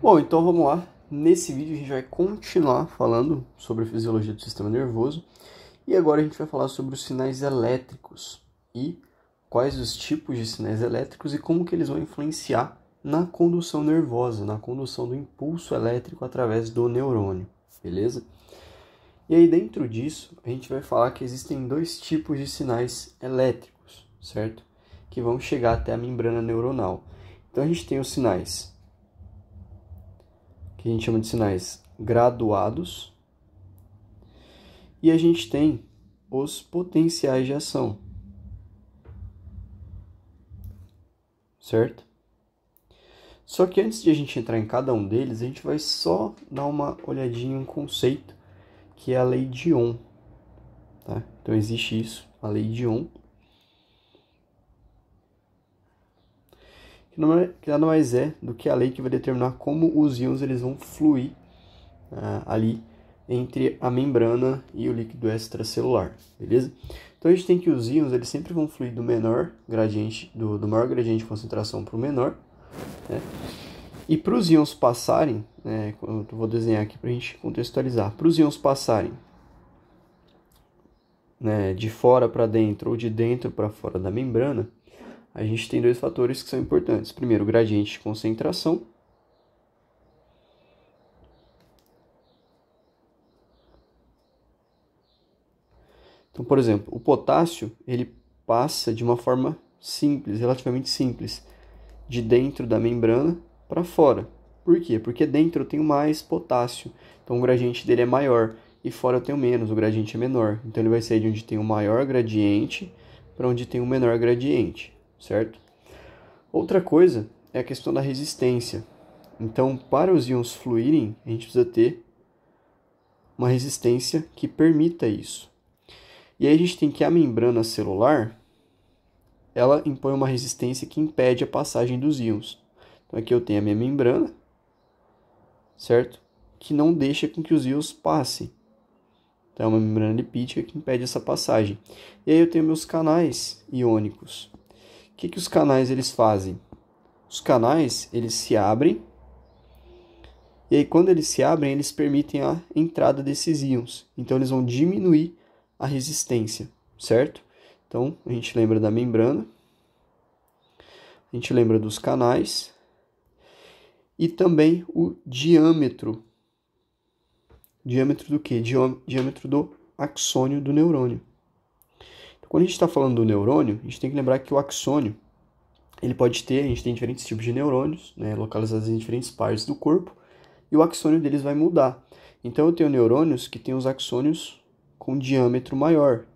Bom, então vamos lá. Nesse vídeo a gente vai continuar falando sobre a fisiologia do sistema nervoso e agora a gente vai falar sobre os sinais elétricos e quais os tipos de sinais elétricos e como que eles vão influenciar na condução nervosa, na condução do impulso elétrico através do neurônio, beleza? E aí dentro disso a gente vai falar que existem dois tipos de sinais elétricos, certo? Que vão chegar até a membrana neuronal. Então a gente tem os sinais que a gente chama de sinais graduados, e a gente tem os potenciais de ação, certo? Só que antes de a gente entrar em cada um deles, a gente vai só dar uma olhadinha em um conceito, que é a lei de Ohm, tá? Então existe isso, a lei de Ohm, que nada mais é do que a lei que vai determinar como os íons eles vão fluir ali entre a membrana e o líquido extracelular, beleza? Então a gente tem que os íons eles sempre vão fluir do menor gradiente, do maior gradiente de concentração para o menor, né? E para os íons passarem, né, eu vou desenhar aqui para a gente contextualizar, para os íons passarem, né, de fora para dentro ou de dentro para fora da membrana, a gente tem dois fatores que são importantes. Primeiro, o gradiente de concentração. Então, por exemplo, o potássio, ele passa de uma forma simples, relativamente simples, de dentro da membrana para fora. Por quê? Porque dentro eu tenho mais potássio, então o gradiente dele é maior, e fora eu tenho menos, o gradiente é menor. Então ele vai sair de onde tem um maior gradiente para onde tem um menor gradiente, certo? Outra coisa é a questão da resistência. Então, para os íons fluírem, a gente precisa ter uma resistência que permita isso. E aí a gente tem que a membrana celular, ela impõe uma resistência que impede a passagem dos íons. Então aqui eu tenho a minha membrana, certo? Que não deixa com que os íons passem. Então é uma membrana lipídica que impede essa passagem. E aí eu tenho meus canais iônicos. O que os canais eles fazem? Os canais eles se abrem. E aí quando eles se abrem, eles permitem a entrada desses íons. Então eles vão diminuir a resistência, certo? Então a gente lembra da membrana. A gente lembra dos canais. E também o diâmetro. Diâmetro do quê? Diâmetro do axônio do neurônio. Então, quando a gente está falando do neurônio, a gente tem que lembrar que o axônio, ele pode ter, a gente tem diferentes tipos de neurônios, né, localizados em diferentes partes do corpo, e o axônio deles vai mudar. Então eu tenho neurônios que têm os axônios com diâmetro maior,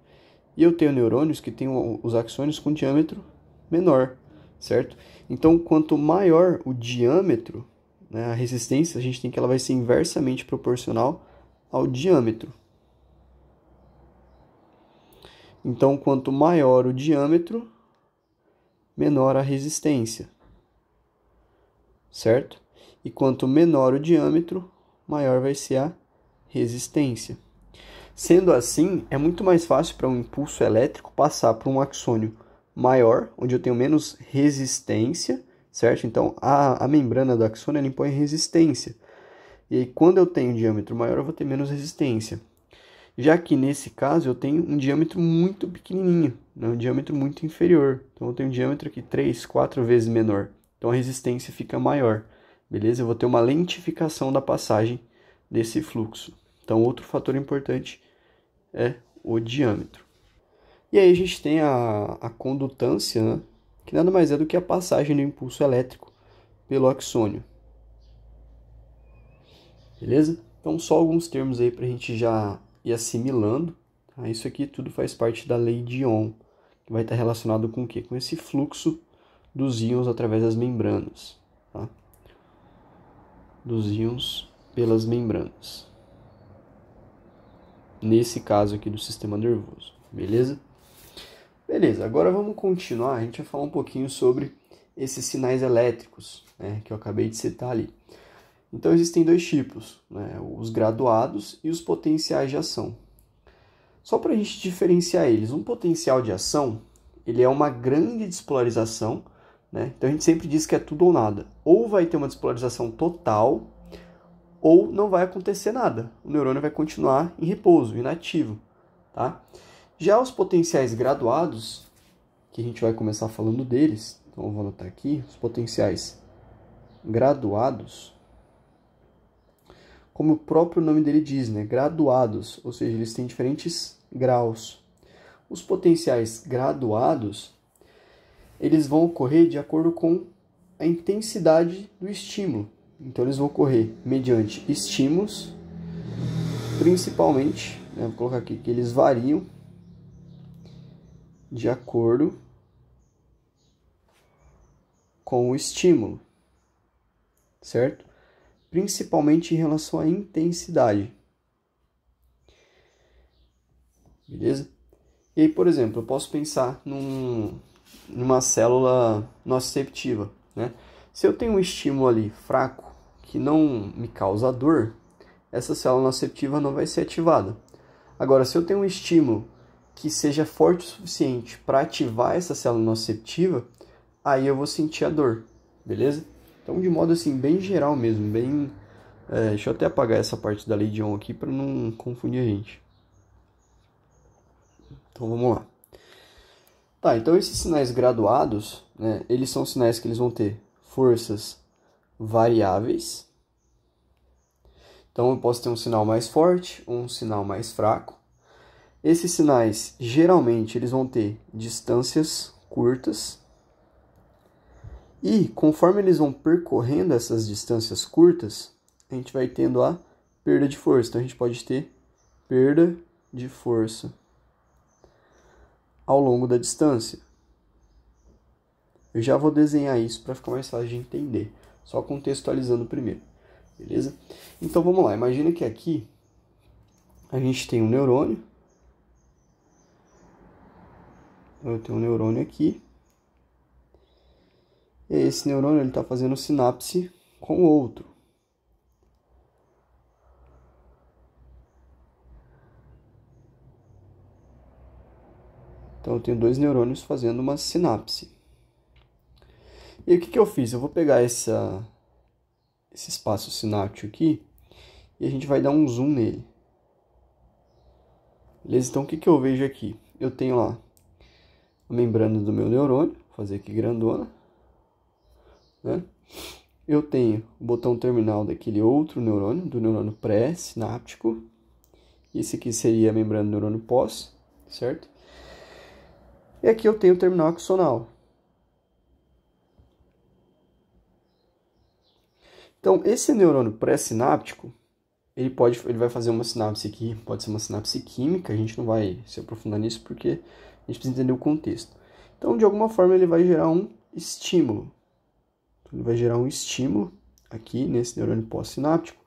e eu tenho neurônios que têm os axônios com diâmetro menor, certo? Então quanto maior o diâmetro, né, a resistência, a gente tem que ela vai ser inversamente proporcional ao diâmetro. Então, quanto maior o diâmetro, menor a resistência, certo? E quanto menor o diâmetro, maior vai ser a resistência. Sendo assim, é muito mais fácil para um impulso elétrico passar por um axônio maior, onde eu tenho menos resistência, certo? Então, a membrana do axônio ela impõe resistência. E aí, quando eu tenho um diâmetro maior, eu vou ter menos resistência. Já que nesse caso eu tenho um diâmetro muito pequenininho, né? Um diâmetro muito inferior. Então eu tenho um diâmetro aqui 3, 4 vezes menor. Então a resistência fica maior, beleza? Eu vou ter uma lentificação da passagem desse fluxo. Então outro fator importante é o diâmetro. E aí a gente tem a condutância, né? Que nada mais é do que a passagem do impulso elétrico pelo axônio. Beleza? Então só alguns termos aí para a gente já ir assimilando. Tá? Isso aqui tudo faz parte da lei de Ohm, que vai estar relacionado com o quê? Com esse fluxo dos íons através das membranas. Tá? Dos íons pelas membranas. Nesse caso aqui do sistema nervoso. Beleza? Beleza, agora vamos continuar. A gente vai falar um pouquinho sobre esses sinais elétricos, né, que eu acabei de citar ali. Então existem dois tipos, né, os graduados e os potenciais de ação. Só para a gente diferenciar eles, um potencial de ação ele é uma grande despolarização né? Então a gente sempre diz que é tudo ou nada. Ou vai ter uma despolarização total, ou não vai acontecer nada. O neurônio vai continuar em repouso, inativo, tá? Já os potenciais graduados, que a gente vai começar falando deles, então eu vou anotar aqui, os potenciais graduados, como o próprio nome dele diz, né? Graduados, ou seja, eles têm diferentes graus. Os potenciais graduados, eles vão ocorrer de acordo com a intensidade do estímulo. Então, eles vão ocorrer mediante estímulos, principalmente, né? Vou colocar aqui que eles variam de acordo com o estímulo, certo? Principalmente em relação à intensidade. Beleza? E aí, por exemplo, eu posso pensar numa célula nociceptiva, né? Se eu tenho um estímulo ali fraco, que não me causa dor, essa célula nociceptiva não vai ser ativada. Agora, se eu tenho um estímulo que seja forte o suficiente para ativar essa célula nociceptiva, aí eu vou sentir a dor, beleza? Então, de modo assim, bem geral mesmo, bem... deixa eu até apagar essa parte da lei de Ohm aqui para não confundir a gente. Então, vamos lá. Tá, então esses sinais graduados, né, eles são sinais que eles vão ter forças variáveis. Então, eu posso ter um sinal mais forte ou um sinal mais fraco. Esses sinais, geralmente, eles vão ter distâncias curtas. E, conforme eles vão percorrendo essas distâncias curtas, a gente vai tendo a perda de força. Então, a gente pode ter perda de força ao longo da distância. Eu já vou desenhar isso para ficar mais fácil de entender. Só contextualizando primeiro. Beleza? Então, vamos lá. Imagina que aqui a gente tem um neurônio. Eu tenho um neurônio aqui. E esse neurônio está fazendo sinapse com o outro. Então, eu tenho dois neurônios fazendo uma sinapse. E o que eu fiz? Eu vou pegar esse espaço sináptico aqui e a gente vai dar um zoom nele. Beleza? Então, o que eu vejo aqui? Eu tenho lá a membrana do meu neurônio, vou fazer aqui grandona, né? Eu tenho o botão terminal daquele outro neurônio, do neurônio pré-sináptico. Esse aqui seria a membrana do neurônio pós, certo? E aqui eu tenho o terminal axonal. Então, esse neurônio pré-sináptico, ele vai fazer uma sinapse aqui, pode ser uma sinapse química, a gente não vai se aprofundar nisso porque a gente precisa entender o contexto. Então, de alguma forma, ele vai gerar um estímulo. Ele vai gerar um estímulo aqui nesse neurônio pós-sináptico.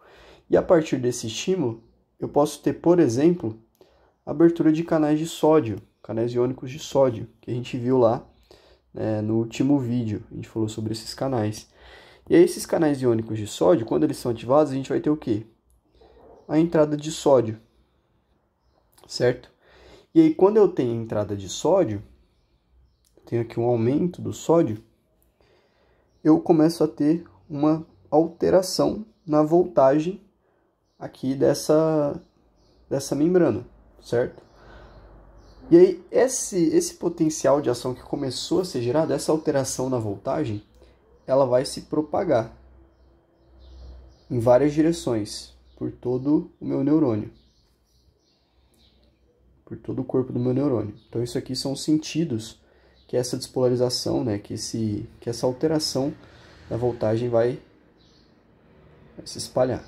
E a partir desse estímulo, eu posso ter, por exemplo, abertura de canais de sódio, canais iônicos de sódio, que a gente viu lá, né, no último vídeo. A gente falou sobre esses canais. E aí, esses canais iônicos de sódio, quando eles são ativados, a gente vai ter o quê? A entrada de sódio, certo? E aí, quando eu tenho a entrada de sódio, tenho aqui um aumento do sódio, eu começo a ter uma alteração na voltagem aqui dessa membrana, certo? E aí, esse potencial de ação que começou a ser gerado, essa alteração na voltagem, ela vai se propagar em várias direções, por todo o meu neurônio. Por todo o corpo do meu neurônio. Então, isso aqui são os sentidos que essa despolarização, né, que essa alteração da voltagem vai se espalhar.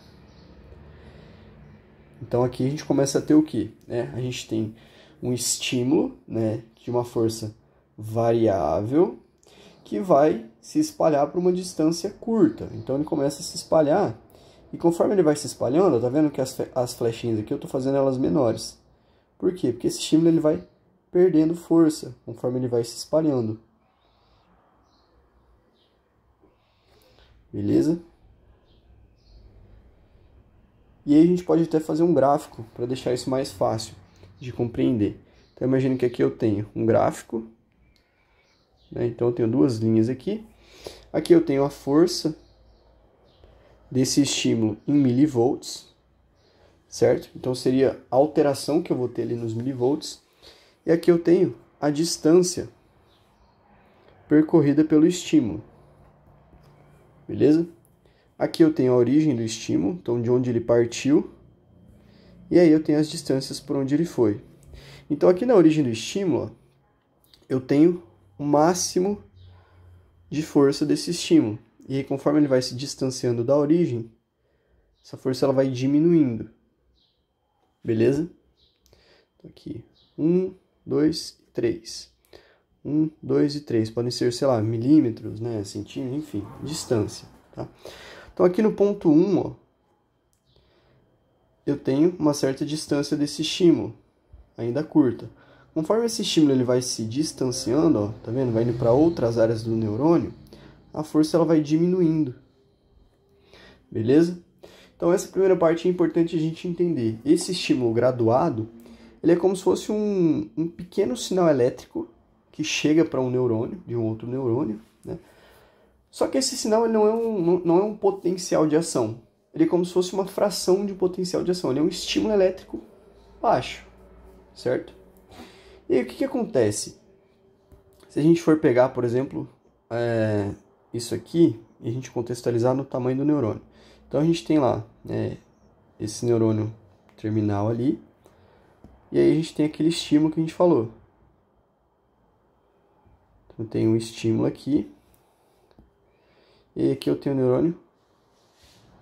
Então, aqui a gente começa a ter o quê? A gente tem um estímulo, né, de uma força variável que vai se espalhar por uma distância curta. Então, ele começa a se espalhar e conforme ele vai se espalhando, tá vendo que as flechinhas aqui eu estou fazendo elas menores. Por quê? Porque esse estímulo ele vai perdendo força conforme ele vai se espalhando. Beleza? E aí a gente pode até fazer um gráfico para deixar isso mais fácil de compreender. Então imagine que aqui eu tenho um gráfico né? Então eu tenho duas linhas aqui. Aqui eu tenho a força desse estímulo em milivolts, certo? Então seria a alteração que eu vou ter ali nos milivolts. E aqui eu tenho a distância percorrida pelo estímulo, beleza? Aqui eu tenho a origem do estímulo, então de onde ele partiu, e aí eu tenho as distâncias por onde ele foi. Então aqui na origem do estímulo, ó, eu tenho o máximo de força desse estímulo. E aí, conforme ele vai se distanciando da origem, essa força ela vai diminuindo. Beleza? Então aqui, 1, 2, 3. 1, 2 e 3. Podem ser, sei lá, milímetros, né, centímetros, enfim, distância. Tá? Então aqui no ponto 1, ó, eu tenho uma certa distância desse estímulo, ainda curta. Conforme esse estímulo ele vai se distanciando, ó, tá vendo? Vai indo para outras áreas do neurônio, a força ela vai diminuindo. Beleza? Então essa primeira parte é importante a gente entender. Esse estímulo graduado, ele é como se fosse um pequeno sinal elétrico que chega para um neurônio, de um outro neurônio, né? Só que esse sinal ele não é um potencial de ação. Ele é como se fosse uma fração de potencial de ação. Ele é um estímulo elétrico baixo, certo? E aí, o que acontece? Se a gente for pegar, por exemplo, isso aqui, e a gente contextualizar no tamanho do neurônio. Então a gente tem lá esse neurônio terminal ali, e aí a gente tem aquele estímulo que a gente falou. Então tem um estímulo aqui, e aqui eu tenho o neurônio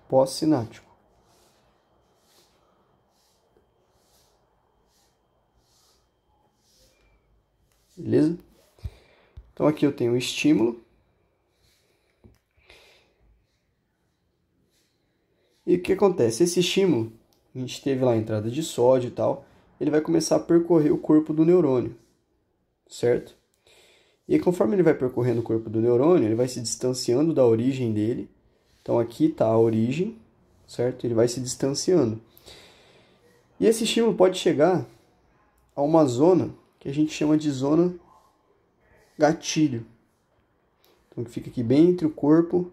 pós-sináptico. Beleza? Então aqui eu tenho o estímulo. E o que acontece? Esse estímulo, a gente teve lá a entrada de sódio e tal, ele vai começar a percorrer o corpo do neurônio, certo? E aí, conforme ele vai percorrendo o corpo do neurônio, ele vai se distanciando da origem dele. Então aqui está a origem, certo? Ele vai se distanciando. E esse estímulo pode chegar a uma zona que a gente chama de zona gatilho. Então que fica aqui bem entre o corpo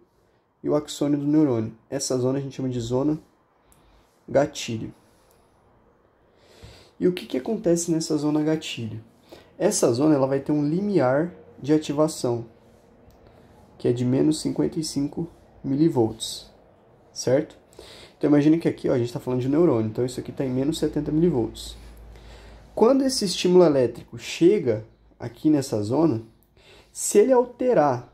e o axônio do neurônio. Essa zona a gente chama de zona gatilho. E o que acontece nessa zona gatilho? Essa zona ela vai ter um limiar de ativação, que é de menos 55 milivolts, certo? Então imagine que aqui ó, a gente está falando de neurônio, então isso aqui está em menos 70 milivolts. Quando esse estímulo elétrico chega aqui nessa zona, se ele alterar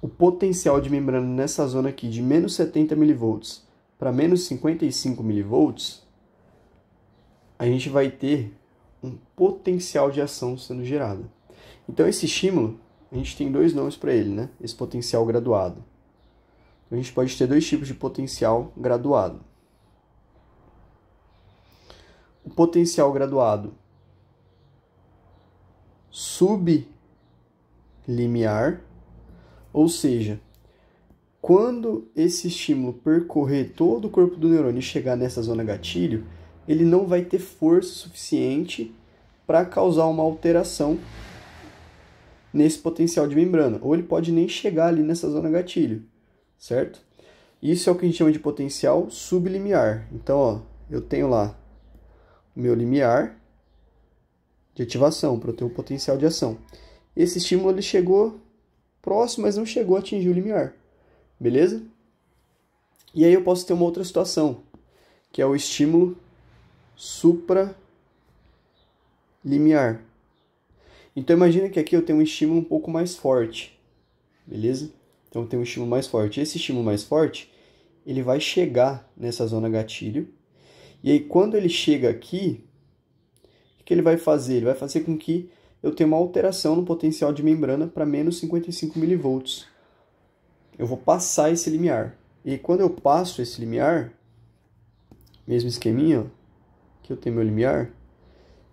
o potencial de membrana nessa zona aqui de menos 70 milivolts para menos 55 milivolts, a gente vai ter um potencial de ação sendo gerado. Então esse estímulo, a gente tem dois nomes para ele, né? Esse potencial graduado. Então, a gente pode ter dois tipos de potencial graduado. O potencial graduado sublimiar, ou seja, quando esse estímulo percorrer todo o corpo do neurônio e chegar nessa zona gatilho, ele não vai ter força suficiente para causar uma alteração nesse potencial de membrana, ou ele pode nem chegar ali nessa zona gatilho, certo? Isso é o que a gente chama de potencial sublimiar. Então, ó, eu tenho lá o meu limiar de ativação, para eu ter um potencial de ação. Esse estímulo ele chegou próximo, mas não chegou a atingir o limiar, beleza? E aí eu posso ter uma outra situação, que é o estímulo supralimiar. Então imagina que aqui eu tenho um estímulo um pouco mais forte, beleza? Então eu tenho um estímulo mais forte. Esse estímulo mais forte, ele vai chegar nessa zona gatilho. E aí quando ele chega aqui, o que ele vai fazer? Ele vai fazer com que eu tenha uma alteração no potencial de membrana para menos 55 milivolts. Eu vou passar esse limiar. E quando eu passo esse limiar, mesmo esqueminha, ó, que eu tenho meu limiar,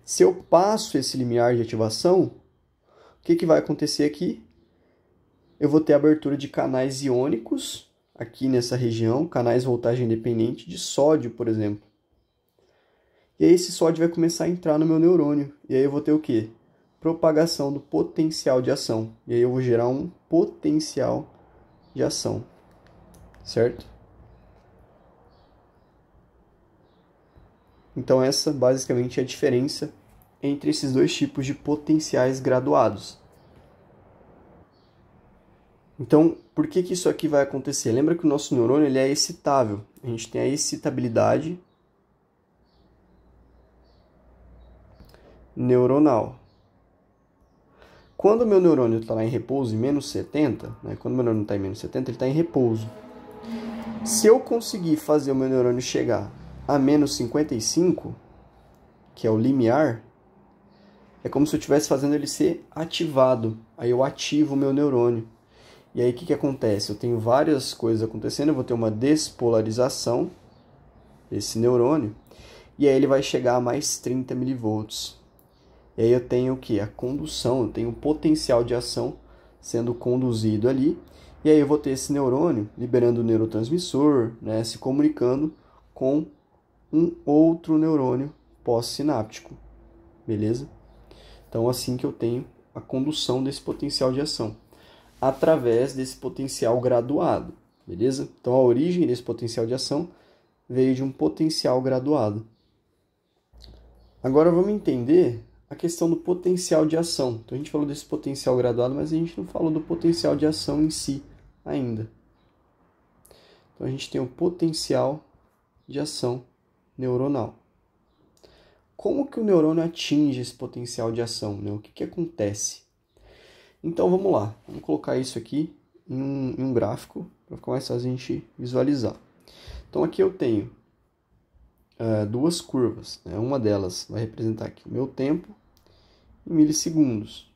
se eu passo esse limiar de ativação, o que vai acontecer aqui? Eu vou ter abertura de canais iônicos aqui nessa região, canais voltagem independente de sódio, por exemplo. E aí esse sódio vai começar a entrar no meu neurônio. E aí eu vou ter o quê? propagação do potencial de ação. E aí eu vou gerar um potencial de ação, certo? Então essa basicamente é a diferença entre esses dois tipos de potenciais graduados. Então, por que isso aqui vai acontecer? Lembra que o nosso neurônio ele é excitável. A gente tem a excitabilidade neuronal. Quando o meu neurônio está lá em repouso, em menos 70, né? Quando o meu neurônio está em menos 70, ele está em repouso. Se eu conseguir fazer o meu neurônio chegar a menos 55, que é o limiar, é como se eu estivesse fazendo ele ser ativado. Aí eu ativo o meu neurônio. E aí o que acontece? Eu tenho várias coisas acontecendo, eu vou ter uma despolarização desse neurônio, e aí ele vai chegar a mais 30 milivolts. E aí eu tenho o que? A condução, eu tenho um potencial de ação sendo conduzido ali, e aí eu vou ter esse neurônio liberando o neurotransmissor, né, se comunicando com um outro neurônio pós-sináptico, beleza? Então assim que eu tenho a condução desse potencial de ação, através desse potencial graduado, beleza? Então a origem desse potencial de ação veio de um potencial graduado. Agora vamos entender a questão do potencial de ação. Então a gente falou desse potencial graduado, mas a gente não falou do potencial de ação em si ainda. Então a gente tem o potencial de ação neuronal. Como que o neurônio atinge esse potencial de ação, né? O que acontece? Então vamos lá, vamos colocar isso aqui em um gráfico para ficar mais fácil a gente visualizar. Então aqui eu tenho duas curvas, né? Uma delas vai representar aqui o meu tempo em milissegundos.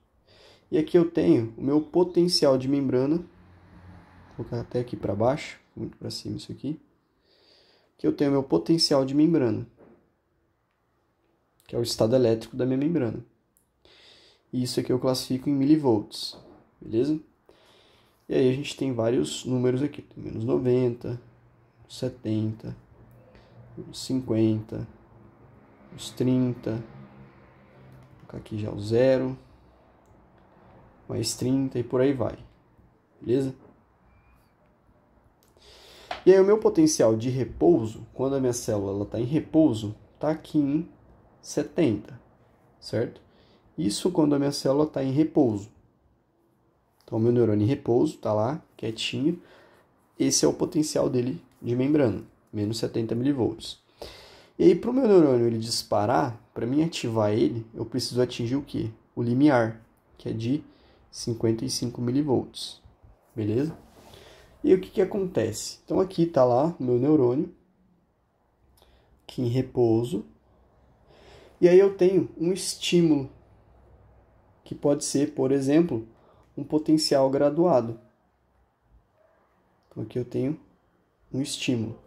E aqui eu tenho o meu potencial de membrana, vou colocar até aqui para baixo, muito para cima isso aqui. Aqui eu tenho o meu potencial de membrana, que é o estado elétrico da minha membrana. E isso aqui eu classifico em milivolts, beleza? E aí a gente tem vários números aqui, tem menos 90, 70, 50, os 30, vou colocar aqui já o 0, mais 30 e por aí vai, beleza? E aí o meu potencial de repouso, quando a minha célula está em repouso, está aqui em 70, certo? Isso quando a minha célula está em repouso. Então, o meu neurônio em repouso está lá, quietinho. Esse é o potencial dele de membrana, menos 70 milivolts. E aí, para o meu neurônio ele disparar, para mim ativar ele, eu preciso atingir o quê? O limiar, que é de 55 milivolts. Beleza? E o que acontece? Então, aqui está lá o meu neurônio, aqui em repouso. E aí eu tenho um estímulo, que pode ser, por exemplo, um potencial graduado. Então aqui eu tenho um estímulo.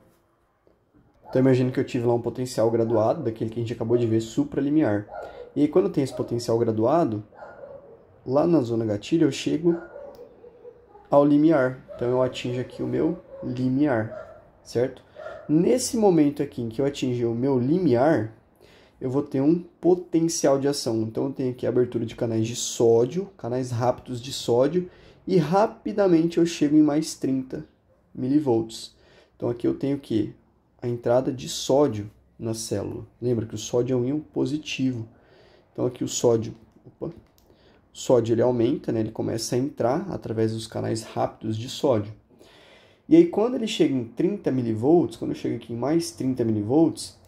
Então imagino que eu tive lá um potencial graduado, daquele que a gente acabou de ver, supralimiar. E aí quando eu tenho esse potencial graduado, lá na zona gatilho eu chego ao limiar. Então eu atinjo aqui o meu limiar, certo? Nesse momento aqui em que eu atingi o meu limiar, eu vou ter um potencial de ação. Então, eu tenho aqui a abertura de canais de sódio, canais rápidos de sódio, e rapidamente eu chego em mais 30 milivolts. Então, aqui eu tenho o quê? A entrada de sódio na célula. Lembra que o sódio é um íon positivo. Então, aqui o sódio ele aumenta, né? Ele começa a entrar através dos canais rápidos de sódio. E aí, quando ele chega em 30 milivolts, quando eu chego aqui em mais 30 milivolts,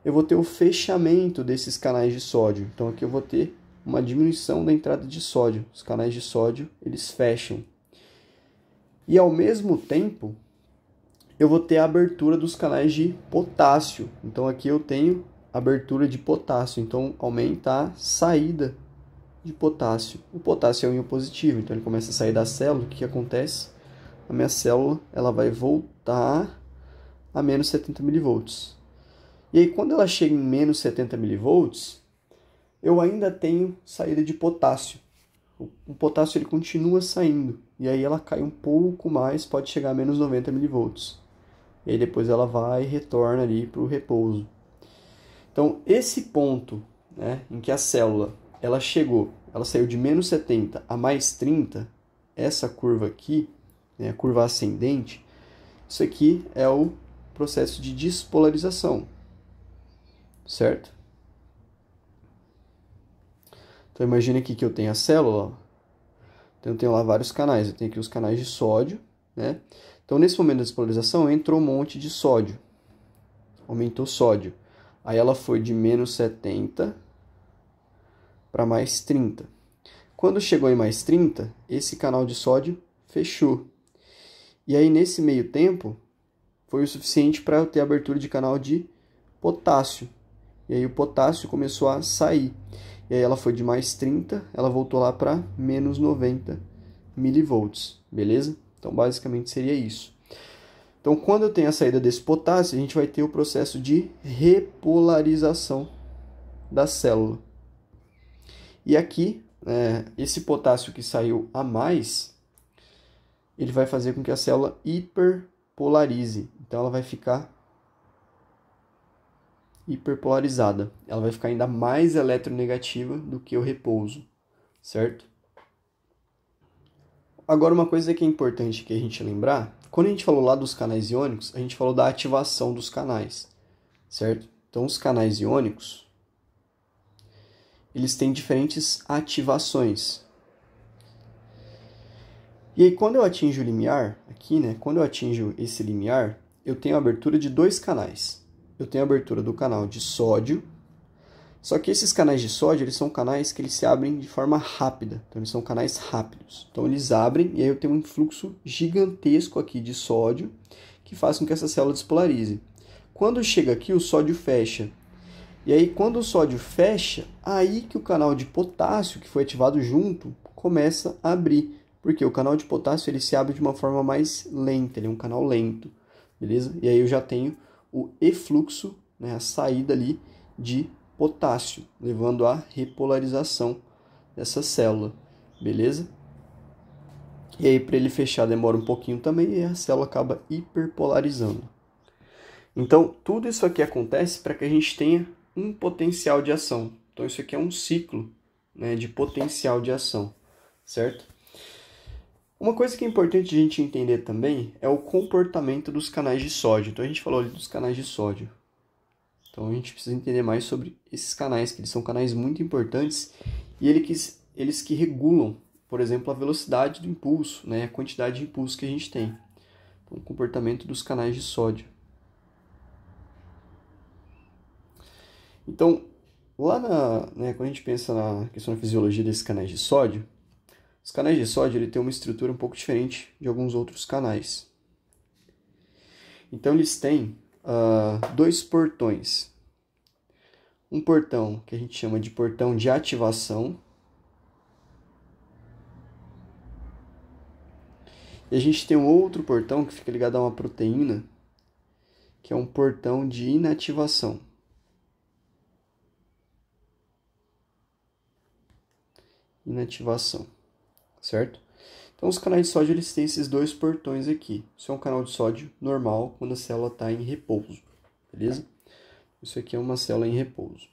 eu vou ter o fechamento desses canais de sódio. Então aqui eu vou ter uma diminuição da entrada de sódio. Os canais de sódio, eles fecham. E ao mesmo tempo, eu vou ter a abertura dos canais de potássio. Então aqui eu tenho abertura de potássio. Então aumenta a saída de potássio. O potássio é um íon positivo, então ele começa a sair da célula. O que acontece? A minha célula ela vai voltar a menos 70 milivolts. E aí, quando ela chega em menos 70 milivolts, eu ainda tenho saída de potássio. O potássio ele continua saindo. E aí ela cai um pouco mais, pode chegar a menos 90 milivolts. E aí depois ela vai e retorna ali para o repouso. Então, esse ponto, né, em que a célula ela chegou ela saiu de menos 70 a mais 30, essa curva aqui, né, a curva ascendente, isso aqui é o processo de despolarização, certo? Então imagine aqui que eu tenho a célula, ó. Então eu tenho lá vários canais, eu tenho aqui os canais de sódio, né? Então nesse momento da despolarização entrou um monte de sódio, aumentou o sódio. Aí ela foi de menos 70 para mais 30. Quando chegou em mais 30, esse canal de sódio fechou. E aí nesse meio tempo, foi o suficiente para eu ter abertura de canal de potássio. E aí o potássio começou a sair. E aí ela foi de mais 30, ela voltou lá para menos 90 milivolts, beleza? Então basicamente seria isso. Então quando eu tenho a saída desse potássio, a gente vai ter o processo de repolarização da célula. E aqui, esse potássio que saiu a mais, ele vai fazer com que a célula hiperpolarize. Então ela vai ficar hiperpolarizada. Ela vai ficar ainda mais eletronegativa do que o repouso, certo? Agora uma coisa que é importante que a gente lembrar, quando a gente falou lá dos canais iônicos, a gente falou da ativação dos canais, certo? Então os canais iônicos, eles têm diferentes ativações. E aí quando eu atinjo o limiar, aqui, né? Quando eu atinjo esse limiar, eu tenho a abertura de dois canais. Eu tenho a abertura do canal de sódio, só que esses canais de sódio, eles são canais que eles se abrem de forma rápida, então eles são canais rápidos. Então eles abrem e aí eu tenho um influxo gigantesco aqui de sódio que faz com que essa célula despolarize. Quando chega aqui, o sódio fecha. E aí quando o sódio fecha, aí que o canal de potássio, que foi ativado junto, começa a abrir. Porque o canal de potássio ele se abre de uma forma mais lenta, ele é um canal lento, beleza? E aí eu já tenho o efluxo, né, a saída ali de potássio, levando à repolarização dessa célula, beleza? E aí para ele fechar demora um pouquinho também e a célula acaba hiperpolarizando. Então tudo isso aqui acontece para que a gente tenha um potencial de ação. Então isso aqui é um ciclo, né, de potencial de ação, certo? Uma coisa que é importante a gente entender também é o comportamento dos canais de sódio. Então a gente falou ali dos canais de sódio. Então a gente precisa entender mais sobre esses canais, que eles são canais muito importantes e eles que regulam, por exemplo, a velocidade do impulso, né, a quantidade de impulso que a gente tem. Então o comportamento dos canais de sódio. Então, lá quando a gente pensa na questão da fisiologia desses canais de sódio, os canais de sódio ele tem uma estrutura um pouco diferente de alguns outros canais. Então eles têm dois portões. Um portão que a gente chama de portão de ativação. E a gente tem um outro portão que fica ligado a uma proteína, que é um portão de inativação. Inativação, certo? Então os canais de sódio eles têm esses dois portões aqui. Isso é um canal de sódio normal quando a célula está em repouso, beleza? Isso aqui é uma célula em repouso.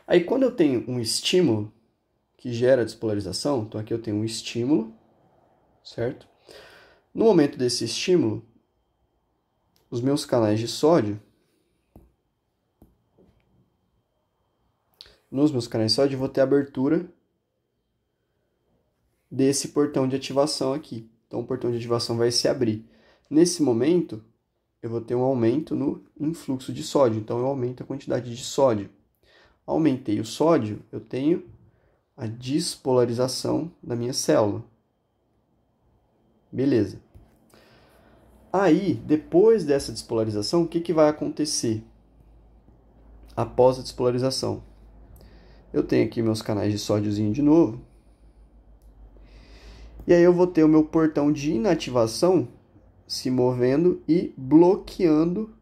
Aí quando eu tenho um estímulo que gera despolarização, então aqui eu tenho um estímulo, certo? No momento desse estímulo, os meus canais de sódio, nos meus canais de sódio eu vou ter a abertura desse portão de ativação aqui. Então o portão de ativação vai se abrir. Nesse momento, eu vou ter um aumento no influxo de sódio, então eu aumento a quantidade de sódio. Aumentei o sódio, eu tenho a despolarização da minha célula. Beleza. Aí, depois dessa despolarização, o que vai acontecer após a despolarização? Eu tenho aqui meus canais de sódiozinho de novo. E aí eu vou ter o meu portão de inativação se movendo e bloqueando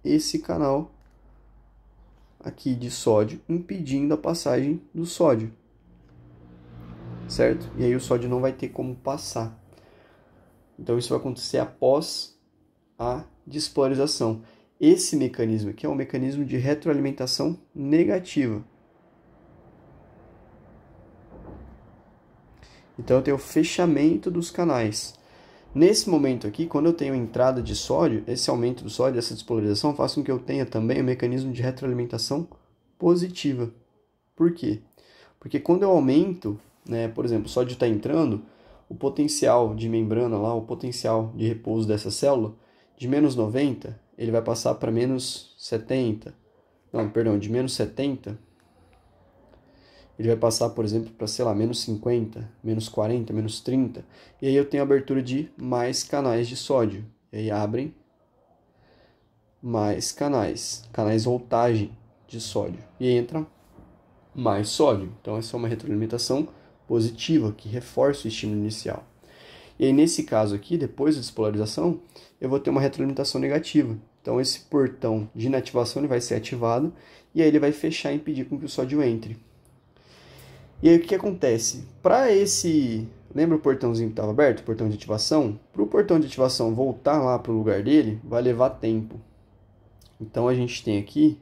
esse canal aqui de sódio, impedindo a passagem do sódio, certo? E aí o sódio não vai ter como passar. Então isso vai acontecer após a despolarização. Esse mecanismo aqui é um mecanismo de retroalimentação negativa. Então eu tenho o fechamento dos canais. Nesse momento aqui, quando eu tenho entrada de sódio, esse aumento do sódio, essa despolarização, faz com que eu tenha também o mecanismo de retroalimentação positiva. Por quê? Porque quando eu aumento, né, por exemplo, o sódio está entrando, o potencial de membrana lá, o potencial de repouso dessa célula, de menos 90, ele vai passar para menos 70. Não, perdão, de menos 70, ele vai passar, por exemplo, para, sei lá, menos 50, menos 40, menos 30. E aí eu tenho a abertura de mais canais de sódio. E aí abrem mais canais voltagem de sódio. E aí entra mais sódio. Então essa é uma retroalimentação positiva, que reforça o estímulo inicial. E aí nesse caso aqui, depois da despolarização, eu vou ter uma retroalimentação negativa. Então esse portão de inativação ele vai ser ativado e aí ele vai fechar e impedir com que o sódio entre. E aí o que acontece? Para esse... Lembra o portãozinho que estava aberto, o portão de ativação? Para o portão de ativação voltar lá para o lugar dele, vai levar tempo. Então a gente tem aqui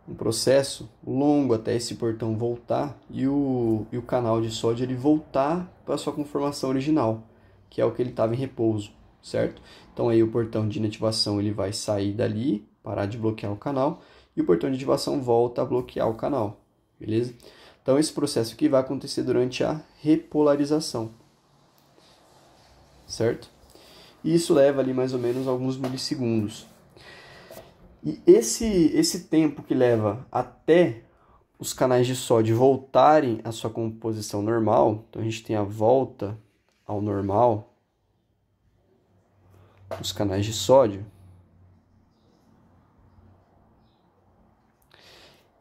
um processo longo até esse portão voltar e o canal de sódio ele voltar para a sua conformação original, que é o que ele estava em repouso, certo? Então aí o portão de inativação ele vai sair dali, parar de bloquear o canal, e o portão de ativação volta a bloquear o canal, beleza? Então esse processo aqui vai acontecer durante a repolarização, certo? E isso leva ali mais ou menos alguns milissegundos. E esse tempo que leva até os canais de sódio voltarem à sua composição normal, então a gente tem a volta ao normal dos canais de sódio.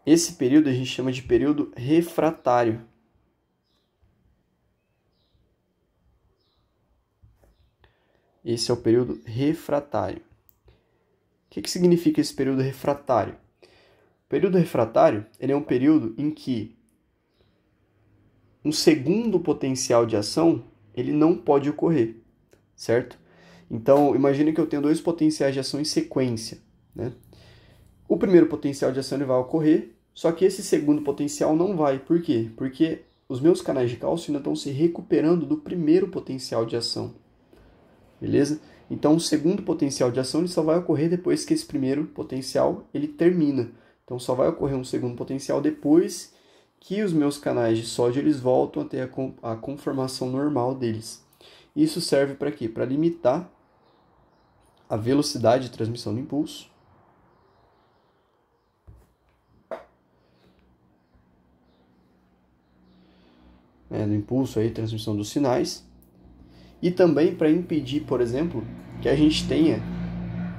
Esse período a gente chama de período refratário. Esse é o período refratário. O que significa esse período refratário? O período refratário ele é um período em que um segundo potencial de ação ele não pode ocorrer, certo? Então, imagine que eu tenho dois potenciais de ação em sequência, né? O primeiro potencial de ação ele vai ocorrer, só que esse segundo potencial não vai. Por quê? Porque os meus canais de cálcio ainda estão se recuperando do primeiro potencial de ação, beleza? Então, o segundo potencial de ação ele só vai ocorrer depois que esse primeiro potencial ele termina. Então, só vai ocorrer um segundo potencial depois que os meus canais de sódio eles voltam a ter a conformação normal deles. Isso serve para quê? Para limitar a velocidade de transmissão do impulso. Do impulso aí, transmissão dos sinais. E também para impedir, por exemplo, que a gente tenha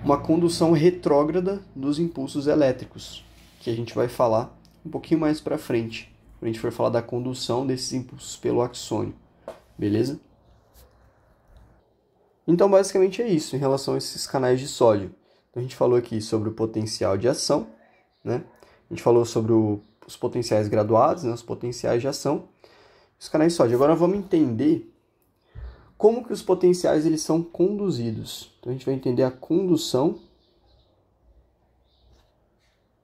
uma condução retrógrada dos impulsos elétricos, que a gente vai falar um pouquinho mais para frente, quando a gente for falar da condução desses impulsos pelo axônio, beleza? Então, basicamente é isso em relação a esses canais de sódio. Então, a gente falou aqui sobre o potencial de ação, né? A gente falou sobre os potenciais graduados, né? Os potenciais de ação, os canais de sódio. Agora vamos entender como que os potenciais eles são conduzidos. Então, a gente vai entender a condução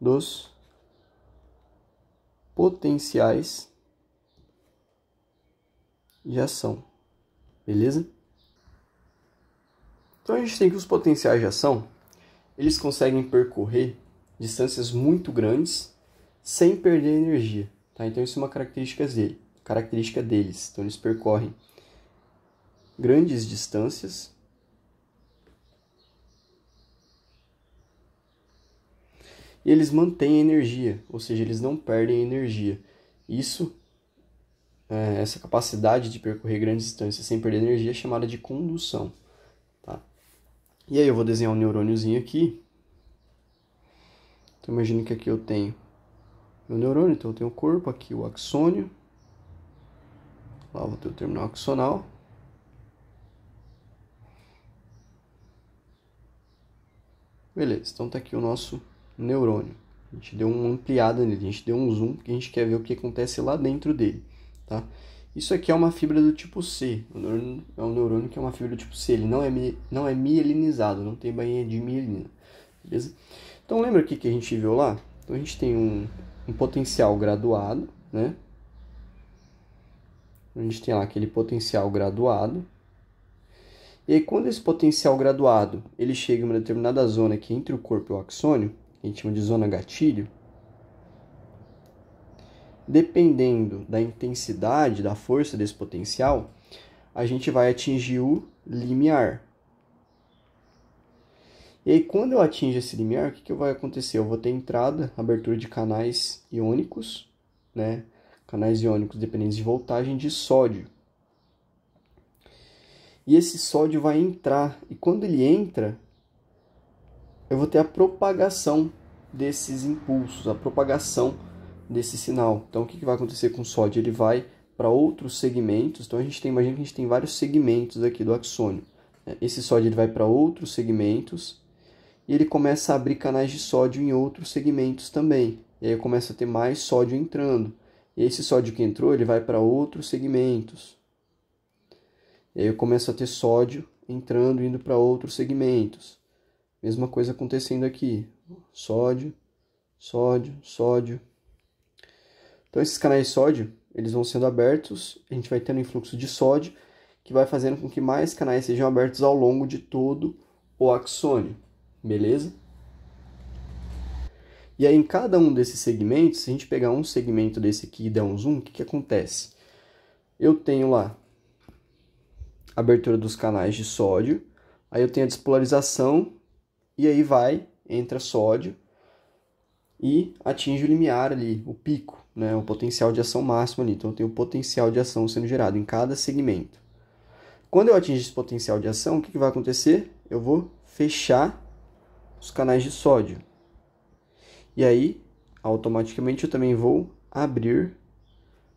dos potenciais de ação, beleza? Então, a gente tem que os potenciais de ação, eles conseguem percorrer distâncias muito grandes sem perder energia, tá? Então, isso é uma característica deles. Então, eles percorrem grandes distâncias e eles mantêm energia, ou seja, eles não perdem energia. Essa capacidade de percorrer grandes distâncias sem perder energia é chamada de condução, tá? E aí eu vou desenhar um neurôniozinho aqui. Então imagine que aqui eu tenho meu neurônio, então eu tenho o corpo, aqui o axônio. Lá eu vou ter o terminal axonal. Beleza, então tá aqui o nosso neurônio. A gente deu uma ampliada nele, a gente deu um zoom, porque a gente quer ver o que acontece lá dentro dele, tá? Isso aqui é uma fibra do tipo C. O neurônio é um neurônio que é uma fibra do tipo C. Ele não é mielinizado, não tem bainha de mielina, beleza? Então lembra aqui que a gente viu lá? Então a gente tem um potencial graduado, né? A gente tem lá aquele potencial graduado. E aí, quando esse potencial graduado ele chega em uma determinada zona aqui entre o corpo e o axônio, que a gente chama de zona gatilho, dependendo da intensidade, da força desse potencial, a gente vai atingir o limiar. E aí, quando eu atingo esse limiar, o que vai acontecer? Eu vou ter entrada, abertura de canais iônicos, né? Canais iônicos dependentes de voltagem de sódio. E esse sódio vai entrar, e quando ele entra, eu vou ter a propagação desses impulsos, a propagação desse sinal. Então, o que vai acontecer com o sódio? Ele vai para outros segmentos. Então, imagina que a gente tem vários segmentos aqui do axônio. Esse sódio ele vai para outros segmentos e ele começa a abrir canais de sódio em outros segmentos também. E aí eu começo a ter mais sódio entrando. E esse sódio que entrou, ele vai para outros segmentos. E aí eu começo a ter sódio entrando, indo para outros segmentos. Mesma coisa acontecendo aqui. Sódio, sódio, sódio. Então esses canais de sódio, eles vão sendo abertos, a gente vai tendo influxo de sódio, que vai fazendo com que mais canais sejam abertos ao longo de todo o axônio. Beleza? E aí, em cada um desses segmentos, se a gente pegar um segmento desse aqui e der um zoom, o que acontece? Eu tenho lá a abertura dos canais de sódio, aí eu tenho a despolarização, e aí entra sódio e atinge o limiar ali, o pico, né, o potencial de ação máximo ali. Então, eu tenho o potencial de ação sendo gerado em cada segmento. Quando eu atingir esse potencial de ação, o que vai acontecer? Eu vou fechar os canais de sódio. E aí, automaticamente, eu também vou abrir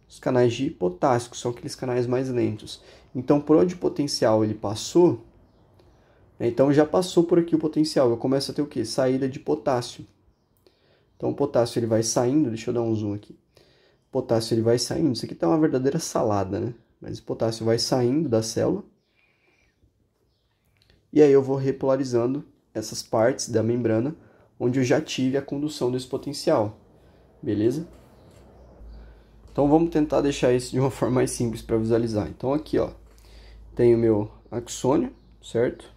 os canais de potássio, que são aqueles canais mais lentos. Então, por onde o potencial ele passou, então já passou por aqui o potencial, eu começo a ter o quê? Saída de potássio. Então, o potássio ele vai saindo, deixa eu dar um zoom aqui. O potássio ele vai saindo, isso aqui tá uma verdadeira salada, né? Mas o potássio vai saindo da célula. E aí eu vou repolarizando essas partes da membrana onde eu já tive a condução desse potencial. Beleza? Então vamos tentar deixar isso de uma forma mais simples para visualizar. Então aqui, ó, tem o meu axônio, certo?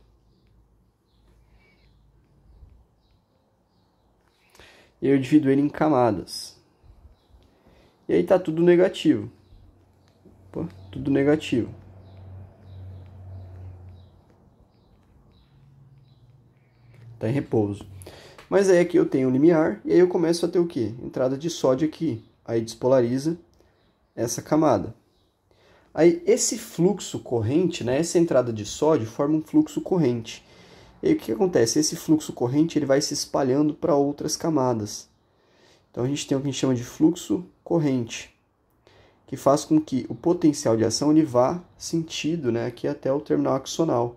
E eu divido ele em camadas. E aí tá tudo negativo. Opa, tudo negativo. Tá em repouso. Mas aí aqui eu tenho o limiar, e aí eu começo a ter o quê? Entrada de sódio aqui. Aí despolariza essa camada. Aí esse fluxo corrente, né, essa entrada de sódio forma um fluxo corrente. E aí o que acontece? Esse fluxo corrente ele vai se espalhando para outras camadas. Então a gente tem o que a gente chama de fluxo corrente, que faz com que o potencial de ação ele vá sentido, né, aqui até o terminal axonal.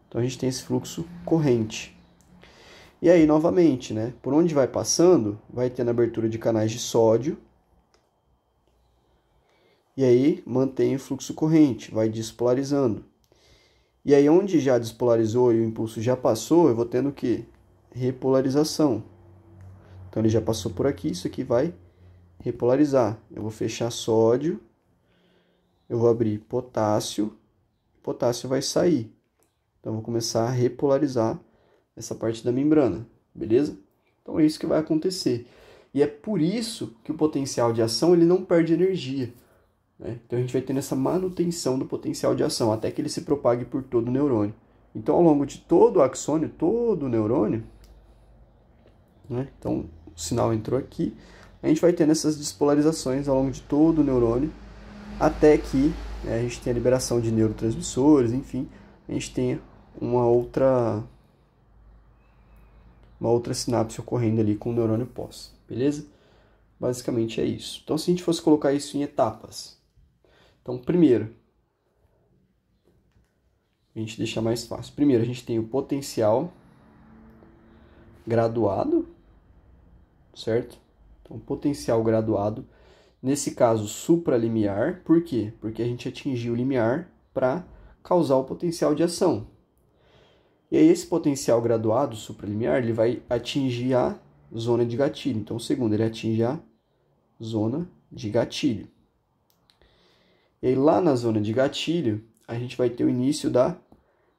Então a gente tem esse fluxo corrente. E aí, novamente, né, por onde vai passando, vai tendo abertura de canais de sódio. E aí mantém o fluxo corrente, vai despolarizando. E aí onde já despolarizou e o impulso já passou, eu vou tendo o quê? Repolarização. Então ele já passou por aqui, isso aqui vai repolarizar. Eu vou fechar sódio, eu vou abrir potássio, potássio vai sair. Então eu vou começar a repolarizar essa parte da membrana, beleza? Então é isso que vai acontecer. E é por isso que o potencial de ação ele não perde energia. Então a gente vai tendo essa manutenção do potencial de ação até que ele se propague por todo o neurônio. Então ao longo de todo o axônio, todo o neurônio, né? Então o sinal entrou aqui, a gente vai tendo essas despolarizações ao longo de todo o neurônio até que a gente tenha a liberação de neurotransmissores, enfim, a gente tenha uma outra sinapse ocorrendo ali com o neurônio pós, beleza? Basicamente é isso. Então se a gente fosse colocar isso em etapas, então, primeiro, a gente deixa mais fácil. Primeiro, a gente tem o potencial graduado, certo? Então, potencial graduado, nesse caso, supralimiar. Por quê? Porque a gente atingiu o limiar para causar o potencial de ação. E aí, esse potencial graduado, supralimiar, ele vai atingir a zona de gatilho. Então, segundo, ele atinge a zona de gatilho. E aí lá na zona de gatilho, a gente vai ter o início da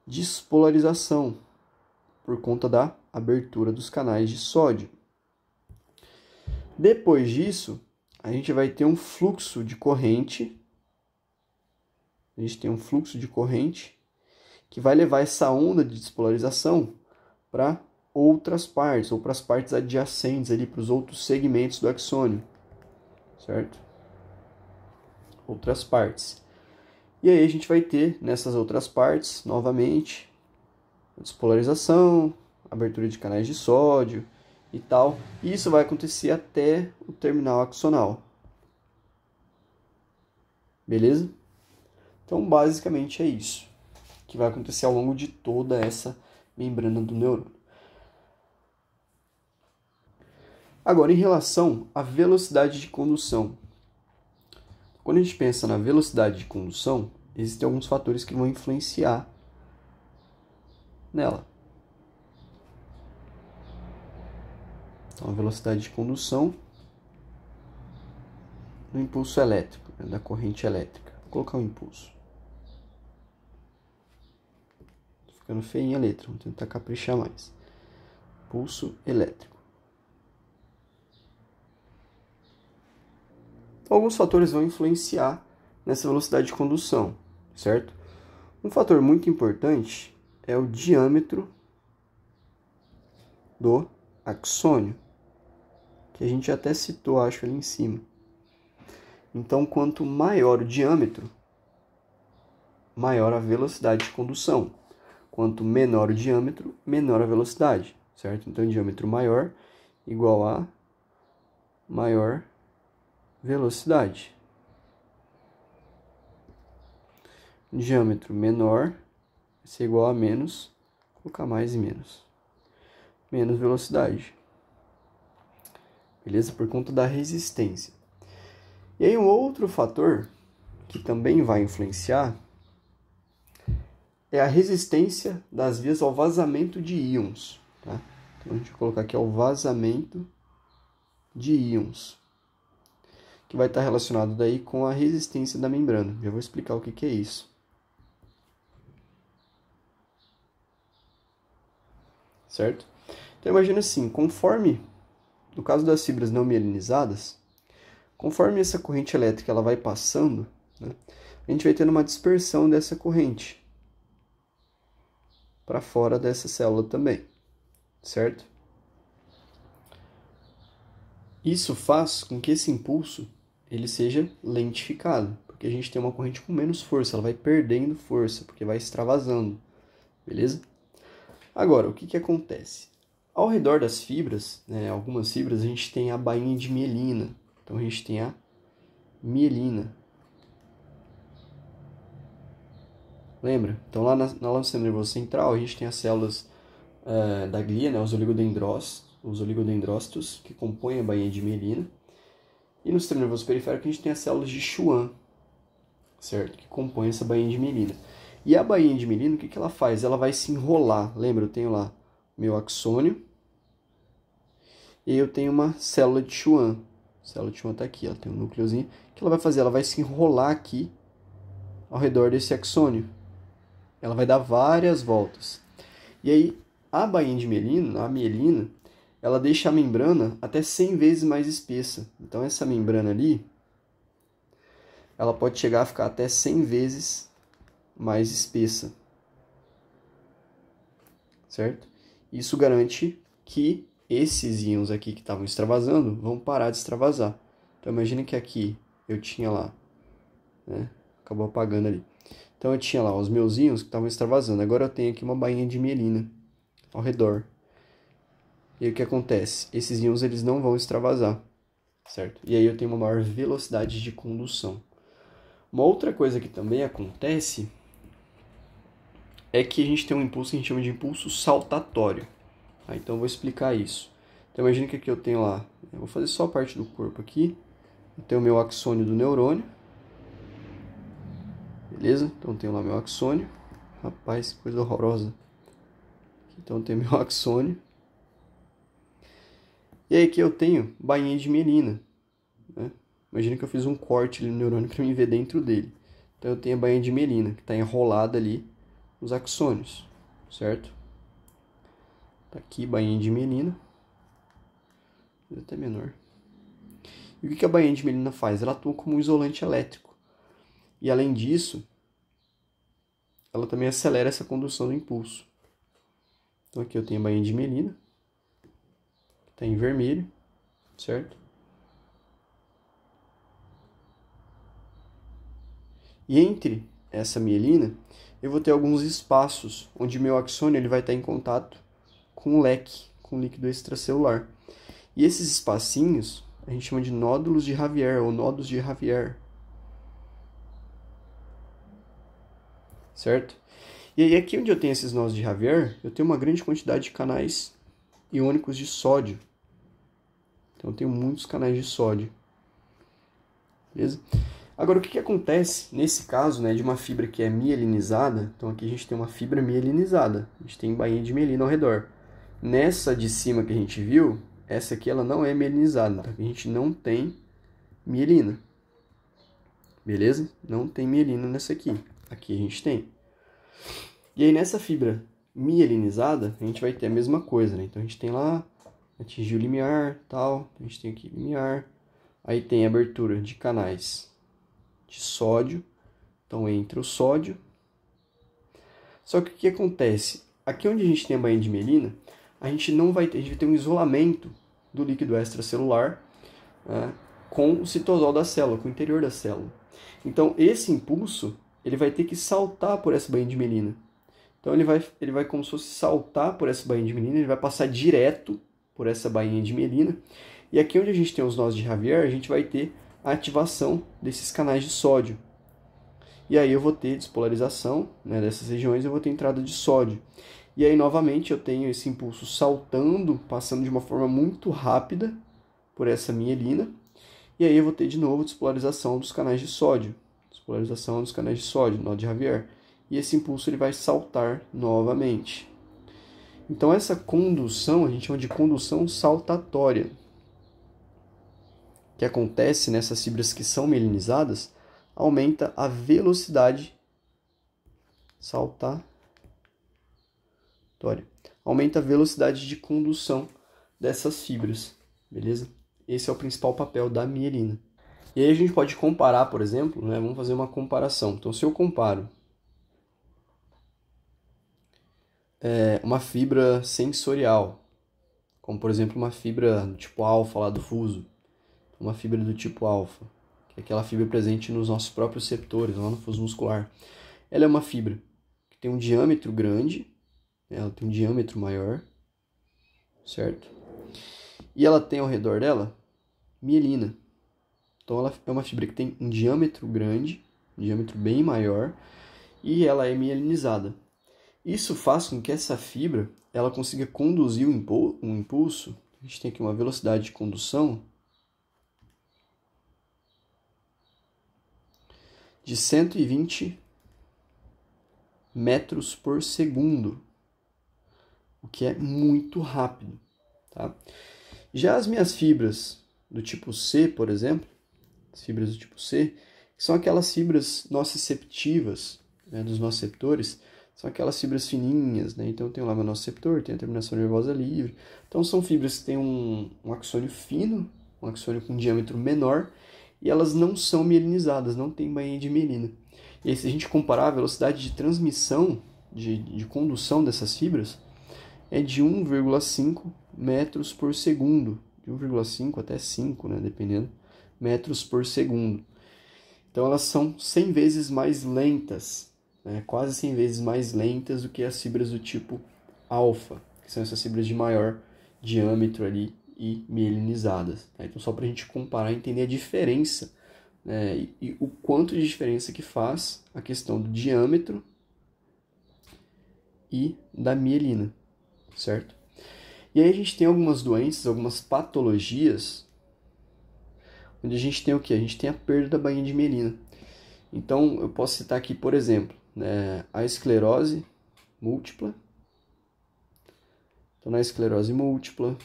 despolarização, por conta da abertura dos canais de sódio. Depois disso, a gente vai ter um fluxo de corrente. A gente tem um fluxo de corrente que vai levar essa onda de despolarização para outras partes, ou para as partes adjacentes ali, para os outros segmentos do axônio, certo? Outras partes. E aí a gente vai ter nessas outras partes, novamente, despolarização, abertura de canais de sódio e tal. E isso vai acontecer até o terminal axonal. Beleza? Então, basicamente é isso que vai acontecer ao longo de toda essa membrana do neurônio. Agora, em relação à velocidade de condução. Quando a gente pensa na velocidade de condução, existem alguns fatores que vão influenciar nela. Então, a velocidade de condução do impulso elétrico, da corrente elétrica. Vou colocar um impulso. Tô ficando feinha a letra, vamos tentar caprichar mais. Pulso elétrico. Então, alguns fatores vão influenciar nessa velocidade de condução, certo? Um fator muito importante é o diâmetro do axônio, que a gente até citou, acho, ali em cima. Então, quanto maior o diâmetro, maior a velocidade de condução. Quanto menor o diâmetro, menor a velocidade, certo? Então, diâmetro maior igual a maior velocidade. Diâmetro menor vai ser igual a menos, vou colocar mais e menos. Menos velocidade. Beleza? Por conta da resistência. E aí um outro fator que também vai influenciar é a resistência das vias ao vazamento de íons. Tá? Então a gente vai colocar aqui o vazamento de íons, que vai estar relacionado daí com a resistência da membrana. Já vou explicar o que é isso. Certo? Então imagina assim, conforme, no caso das fibras não mielinizadas, conforme essa corrente elétrica ela vai passando, né, a gente vai tendo uma dispersão dessa corrente para fora dessa célula também, certo? Isso faz com que esse impulso ele seja lentificado, porque a gente tem uma corrente com menos força, ela vai perdendo força, porque vai extravasando, beleza? Agora, o que acontece? Ao redor das fibras, né, algumas fibras, a gente tem a bainha de mielina. Então, a gente tem a mielina. Lembra? Então, lá no sistema nervoso central, a gente tem as células da glia, né, os oligodendrócitos, que compõem a bainha de mielina. E no sistema nervoso periférico, a gente tem as células de Schwann, certo? Que compõem essa bainha de mielina. E a bainha de mielina, o que ela faz? Ela vai se enrolar. Lembra? Eu tenho lá meu axônio. E eu tenho uma célula de Schwann. A célula de Schwann está aqui, ela tem um núcleozinho. O que ela vai fazer? Ela vai se enrolar aqui ao redor desse axônio. Ela vai dar várias voltas. E aí, a bainha de mielina, a mielina, ela deixa a membrana até 100 vezes mais espessa. Então, essa membrana ali, ela pode chegar a ficar até 100 vezes mais espessa. Certo? Isso garante que esses íons aqui que estavam extravasando vão parar de extravasar. Então, imagine que aqui eu tinha lá, né? Acabou apagando ali. Então, eu tinha lá os meus íons que estavam extravasando. Agora eu tenho aqui uma bainha de mielina ao redor. E aí, o que acontece? Esses íons eles não vão extravasar, certo? E aí eu tenho uma maior velocidade de condução. Uma outra coisa que também acontece é que a gente tem um impulso que a gente chama de impulso saltatório. Então eu vou explicar isso. Então imagina que aqui eu tenho lá, eu vou fazer só a parte do corpo aqui. Eu tenho o meu axônio do neurônio. Beleza? Então eu tenho lá meu axônio. Rapaz, que coisa horrorosa. Então eu tenho meu axônio. E aí aqui eu tenho bainha de mielina. Né? Imagina que eu fiz um corte ali no neurônio para me ver dentro dele. Então eu tenho a bainha de mielina, que está enrolada ali nos axônios, certo? Tá aqui, bainha de mielina. Até menor. E o que a bainha de mielina faz? Ela atua como um isolante elétrico. E além disso, ela também acelera essa condução do impulso. Então aqui eu tenho a bainha de mielina, que está em vermelho, certo? E entre essa mielina, eu vou ter alguns espaços onde meu axônio ele vai estar em contato com o leque, com o líquido extracelular. E esses espacinhos a gente chama de nódulos de Javier ou nodos de Javier, certo? E aí aqui onde eu tenho esses nós de Javier, eu tenho uma grande quantidade de canais iônicos de sódio. Então eu tenho muitos canais de sódio. Beleza? Agora o que acontece nesse caso, né, de uma fibra que é mielinizada? Então aqui a gente tem uma fibra mielinizada. A gente tem bainha de mielina ao redor. Nessa de cima que a gente viu, essa aqui ela não é mielinizada. Então aqui a gente não tem mielina. Beleza? Não tem mielina nessa aqui. Aqui a gente tem. E aí nessa fibra mielinizada, a gente vai ter a mesma coisa, né? Então a gente tem lá, atingiu o limiar, tal. A gente tem aqui limiar. Aí tem abertura de canais de sódio. Então entra o sódio. Só que o que acontece? Aqui onde a gente tem a bainha de mielina, a gente vai ter um isolamento do líquido extracelular, né, com o citosol da célula, com o interior da célula. Então esse impulso ele vai ter que saltar por essa bainha de mielina. Então ele vai como se fosse saltar por essa bainha de mielina, ele vai passar direto por essa bainha de mielina. E aqui onde a gente tem os nós de Javier, a gente vai ter a ativação desses canais de sódio. E aí eu vou ter despolarização, né, dessas regiões, eu vou ter entrada de sódio. E aí novamente eu tenho esse impulso saltando, passando de uma forma muito rápida por essa mielina. E aí eu vou ter de novo despolarização dos canais de sódio. Despolarização dos canais de sódio, nó de Javier. E esse impulso ele vai saltar novamente. Então essa condução a gente chama de condução saltatória, que acontece nessas fibras que são mielinizadas, aumenta a velocidade saltatória. Aumenta a velocidade de condução dessas fibras, beleza? Esse é o principal papel da mielina. E aí a gente pode comparar, por exemplo, né? Vamos fazer uma comparação. Então se eu comparo uma fibra sensorial, como por exemplo uma fibra do tipo alfa lá do fuso, uma fibra do tipo alfa, que é aquela fibra presente nos nossos próprios receptores, lá no fuso muscular. Ela é uma fibra que tem um diâmetro grande, ela tem um diâmetro maior, certo? E ela tem ao redor dela mielina. Então ela é uma fibra que tem um diâmetro grande, um diâmetro bem maior, e ela é mielinizada. Isso faz com que essa fibra ela consiga conduzir um impulso. A gente tem aqui uma velocidade de condução de 120 metros por segundo, o que é muito rápido, tá? Já as minhas fibras do tipo C, por exemplo, as fibras do tipo C, que são aquelas fibras nociceptivas, né, dos nociceptores, são aquelas fibras fininhas, né? Então tem lá meu nociceptor, tem a terminação nervosa livre. Então são fibras que têm um axônio fino, um axônio com diâmetro menor, e elas não são mielinizadas, não tem bainha de mielina. E aí se a gente comparar a velocidade de transmissão, de condução dessas fibras, é de 1,5 metros por segundo, de 1,5 até 5, né, dependendo, metros por segundo. Então elas são 100 vezes mais lentas, né, quase 100 vezes mais lentas do que as fibras do tipo alfa, que são essas fibras de maior diâmetro ali e mielinizadas. Tá? Então só para a gente comparar e entender a diferença, né, e o quanto de diferença que faz a questão do diâmetro e da mielina, certo? E aí a gente tem algumas doenças, algumas patologias, onde a gente tem o quê? A gente tem a perda da bainha de mielina. Então eu posso citar aqui, por exemplo, né, a esclerose múltipla. Então na esclerose múltipla,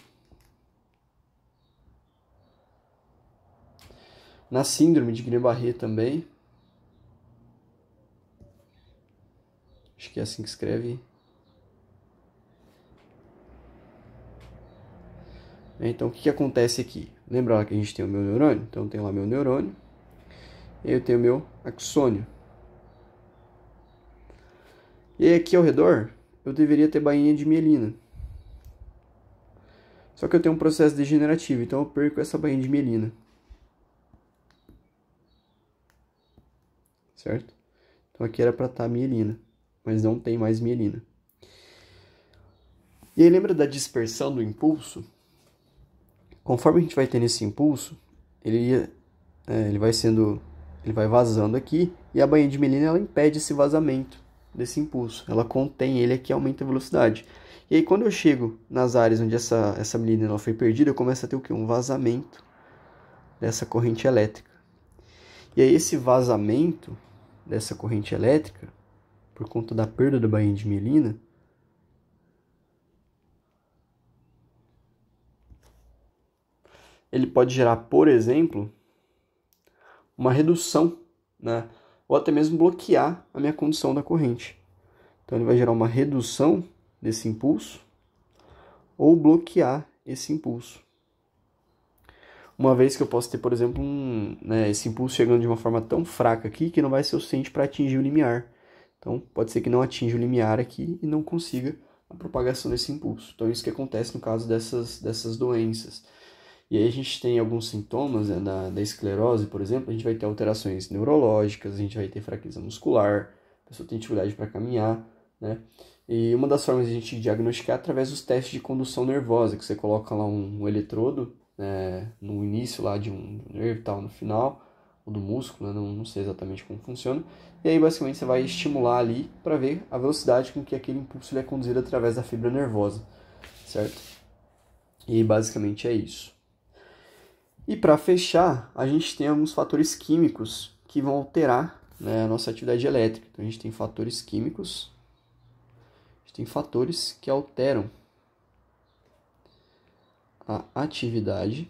na síndrome de Guillain-Barré também, Acho que é assim que escreve. Então, o que acontece aqui? Lembra lá que a gente tem o meu neurônio? Então, eu tenho lá meu neurônio. E eu tenho o meu axônio. E aí, aqui ao redor, eu deveria ter bainha de mielina. Só que eu tenho um processo degenerativo, então eu perco essa bainha de mielina. Certo? Então, aqui era para estar mielina, mas não tem mais mielina. E aí, lembra da dispersão do impulso? Conforme a gente vai tendo esse impulso, ele vai vazando aqui, e a bainha de mielina ela impede esse vazamento desse impulso. Ela contém ele aqui e aumenta a velocidade. E aí quando eu chego nas áreas onde essa mielina ela foi perdida, eu começo a ter o quê? Um vazamento dessa corrente elétrica. E aí esse vazamento dessa corrente elétrica, por conta da perda da bainha de mielina, ele pode gerar, por exemplo, uma redução, né? Ou até mesmo bloquear a minha condução da corrente. Então ele vai gerar uma redução desse impulso ou bloquear esse impulso. Uma vez que eu posso ter, por exemplo, esse impulso chegando de uma forma tão fraca aqui que não vai ser o suficiente para atingir o limiar. Então pode ser que não atinja o limiar aqui e não consiga a propagação desse impulso. Então isso que acontece no caso dessas doenças. E aí a gente tem alguns sintomas, né, da esclerose, por exemplo, a gente vai ter alterações neurológicas, a gente vai ter fraqueza muscular, a pessoa tem dificuldade para caminhar, né? E uma das formas de a gente diagnosticar é através dos testes de condução nervosa, que você coloca lá um eletrodo, né, no início lá de um nervo e tal, no final, ou do músculo, né, não sei exatamente como funciona, e aí basicamente você vai estimular ali para ver a velocidade com que aquele impulso ele é conduzido através da fibra nervosa, certo? E basicamente é isso. E para fechar, a gente tem alguns fatores químicos que vão alterar, né, a nossa atividade elétrica. Então a gente tem fatores químicos, a gente tem fatores que alteram a atividade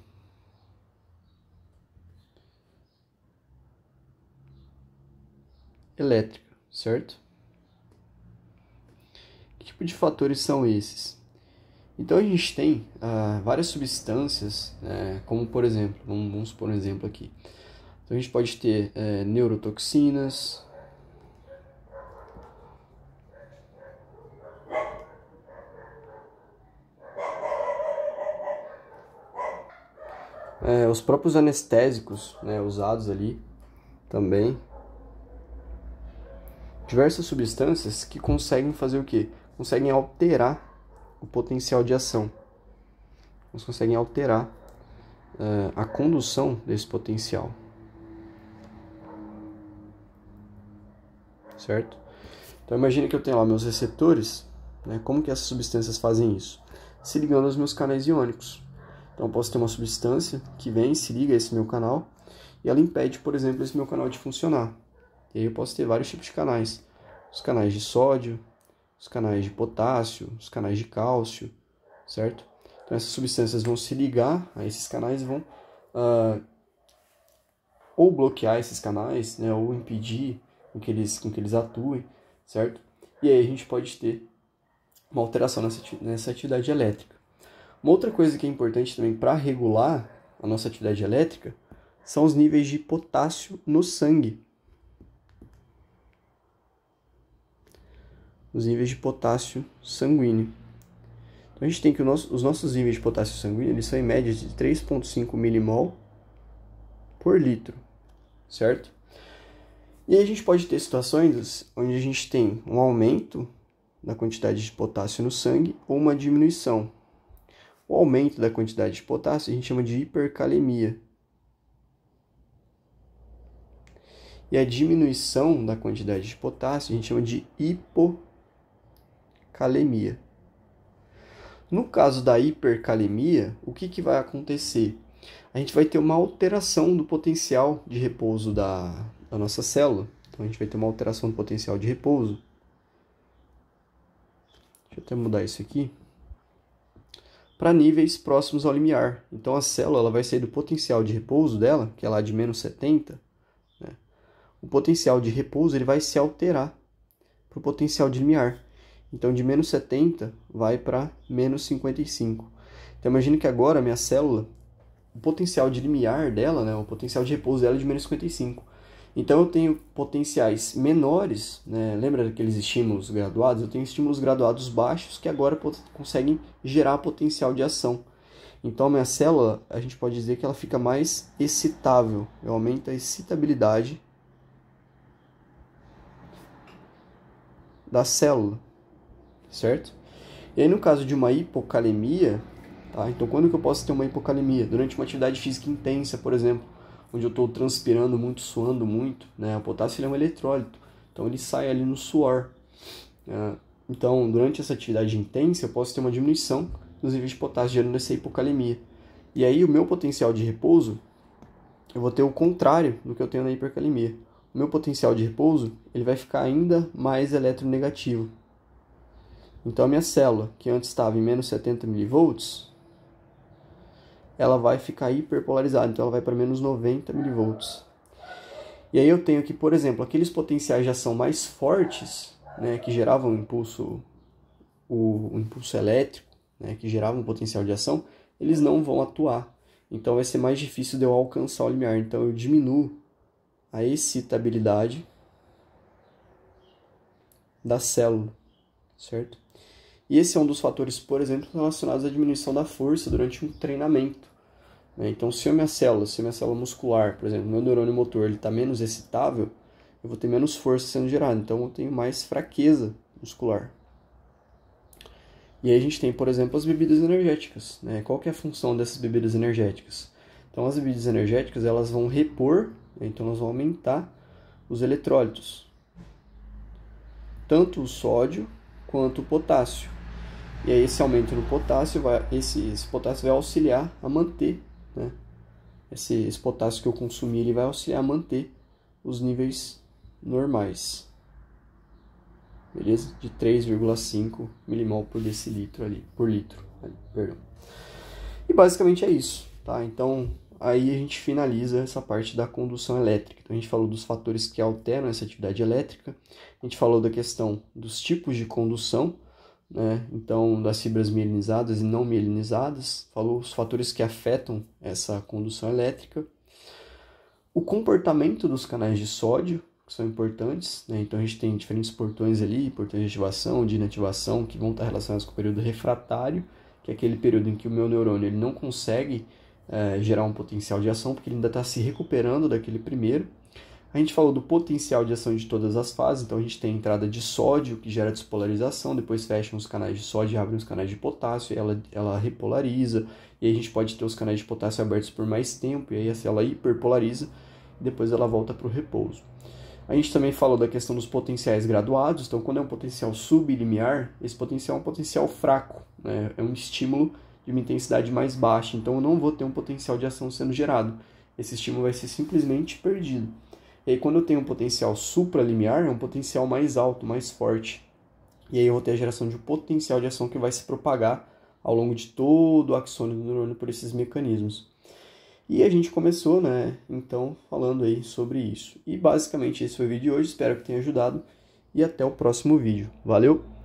elétrica, certo? Que tipo de fatores são esses? Então a gente tem várias substâncias, como por exemplo, vamos supor um exemplo aqui. Então a gente pode ter neurotoxinas, os próprios anestésicos, né, usados ali também. Diversas substâncias que conseguem fazer o quê? Conseguem alterar o potencial de ação. Elas conseguem alterar a condução desse potencial. Certo? Então imagine que eu tenho lá meus receptores, né? Como que essas substâncias fazem isso? Se ligando aos meus canais iônicos. Então eu posso ter uma substância que vem, se liga a esse meu canal, e ela impede, por exemplo, esse meu canal de funcionar. E aí eu posso ter vários tipos de canais. Os canais de sódio, os canais de potássio, os canais de cálcio, certo? Então essas substâncias vão se ligar a esses canais e vão ou bloquear esses canais, né, ou impedir com que eles atuem, certo? E aí a gente pode ter uma alteração nessa atividade elétrica. Uma outra coisa que é importante também para regular a nossa atividade elétrica são os níveis de potássio no sangue. Os níveis de potássio sanguíneo. Então a gente tem que os nossos níveis de potássio sanguíneo eles são em média de 3,5 milimol por litro, certo? E aí a gente pode ter situações onde a gente tem um aumento da quantidade de potássio no sangue ou uma diminuição. O aumento da quantidade de potássio a gente chama de hipercalemia. E a diminuição da quantidade de potássio a gente chama de hipocalemia. No caso da hipercalemia, o que vai acontecer? A gente vai ter uma alteração do potencial de repouso da nossa célula. Então a gente vai ter uma alteração do potencial de repouso. Deixa eu até mudar isso aqui. Para níveis próximos ao limiar. Então a célula ela vai sair do potencial de repouso dela, que é lá de menos 70, né? O potencial de repouso ele vai se alterar para o potencial de limiar. Então, de menos 70 vai para menos 55. Então, imagine que agora a minha célula, o potencial de limiar dela, né, o potencial de repouso dela é de menos 55. Então, eu tenho potenciais menores, né, lembra daqueles estímulos graduados? Eu tenho estímulos graduados baixos que agora conseguem gerar potencial de ação. Então, a minha célula, a gente pode dizer que ela fica mais excitável, eu aumento a excitabilidade da célula, certo? E aí, no caso de uma hipocalemia, tá? Então, quando que eu posso ter uma hipocalemia? Durante uma atividade física intensa, por exemplo, onde eu estou transpirando muito, suando muito, né? O potássio ele é um eletrólito, então ele sai ali no suor. Então, durante essa atividade intensa, eu posso ter uma diminuição dos níveis de potássio, gerando essa hipocalemia. E aí, o meu potencial de repouso, eu vou ter o contrário do que eu tenho na hipercalemia. O meu potencial de repouso, ele vai ficar ainda mais eletronegativo. Então, a minha célula, que antes estava em menos 70 mV, ela vai ficar hiperpolarizada, então ela vai para menos 90 mV. E aí eu tenho aqui, por exemplo, aqueles potenciais de ação mais fortes, né, que geravam o impulso elétrico, né, que geravam um potencial de ação, eles não vão atuar. Então vai ser mais difícil de eu alcançar o limiar. Então eu diminuo a excitabilidade da célula, certo? E esse é um dos fatores, por exemplo, relacionados à diminuição da força durante um treinamento. Então, se a minha célula muscular, por exemplo, meu neurônio motor, está menos excitável, eu vou ter menos força sendo gerada. Então, eu tenho mais fraqueza muscular. E aí a gente tem, por exemplo, as bebidas energéticas, né? Qual que é a função dessas bebidas energéticas? Então, as bebidas energéticas, elas vão repor, então elas vão aumentar os eletrólitos. Tanto o sódio quanto o potássio. E aí esse aumento no potássio, esse potássio vai auxiliar a manter, né? Esse potássio que eu consumi, ele vai auxiliar a manter os níveis normais. Beleza? De 3,5 milimol por decilitro ali, por litro, perdão. E basicamente é isso, tá? Então, aí a gente finaliza essa parte da condução elétrica. Então, a gente falou dos fatores que alteram essa atividade elétrica, a gente falou da questão dos tipos de condução, né? Então, das fibras mielinizadas e não mielinizadas, falou os fatores que afetam essa condução elétrica, o comportamento dos canais de sódio, que são importantes, né? Então a gente tem diferentes portões ali, portões de ativação, de inativação, que vão estar relacionados com o período refratário, que é aquele período em que o meu neurônio ele não consegue gerar um potencial de ação, porque ele ainda está se recuperando daquele primeiro. A gente falou do potencial de ação de todas as fases, então a gente tem a entrada de sódio, que gera despolarização, depois fecham os canais de sódio e abrem os canais de potássio, e ela repolariza, e aí a gente pode ter os canais de potássio abertos por mais tempo, e aí ela hiperpolariza, e depois ela volta para o repouso. A gente também falou da questão dos potenciais graduados, então quando é um potencial sublimiar, esse potencial é um potencial fraco, né? É um estímulo de uma intensidade mais baixa, então eu não vou ter um potencial de ação sendo gerado, esse estímulo vai ser simplesmente perdido. E aí quando eu tenho um potencial supralimiar, é um potencial mais alto, mais forte, e aí eu vou ter a geração de um potencial de ação que vai se propagar ao longo de todo o axônio do neurônio por esses mecanismos. E a gente começou, né, então, falando aí sobre isso. E basicamente esse foi o vídeo de hoje, espero que tenha ajudado e até o próximo vídeo. Valeu!